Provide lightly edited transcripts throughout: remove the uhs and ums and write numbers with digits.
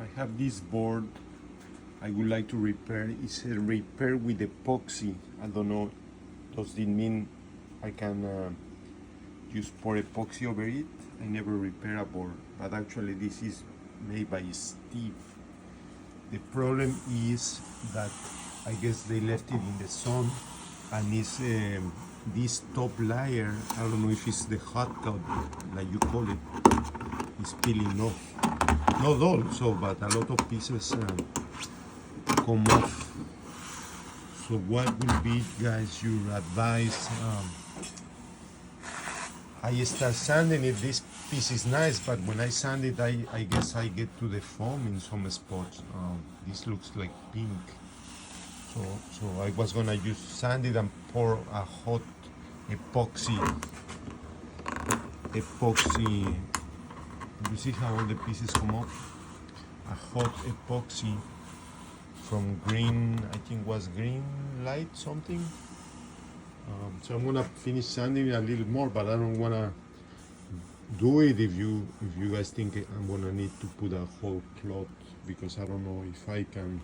I have this board I would like to repair. It's a repair with epoxy. I don't know, does it mean I can just pour epoxy over it? I never repair a board, but actually this is made by Steve. The problem is that I guess they left it in the sun, and it's this top layer, I don't know if it's the hot top, like you call it, is peeling off. Not all, so, but a lot of pieces come off. So what will be, guys, your advice? I start sanding it. This piece is nice, but when I sand it, I guess I get to the foam in some spots. This looks like pink. So I was gonna use sand it and pour a hot epoxy. You see how all the pieces come up? A hot epoxy from green, I think was green light something. So I'm gonna finish sanding it a little more, but I don't wanna do it if you guys think I'm gonna need to put a whole cloth, because I don't know if I can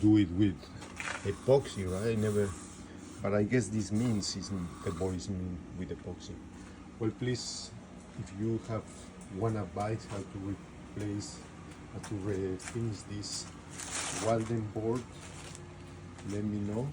do it with epoxy, right? Never, but I guess this means the board is made with epoxy. Well, please, if you have one advice how to replace, how to finish this Walden board, let me know.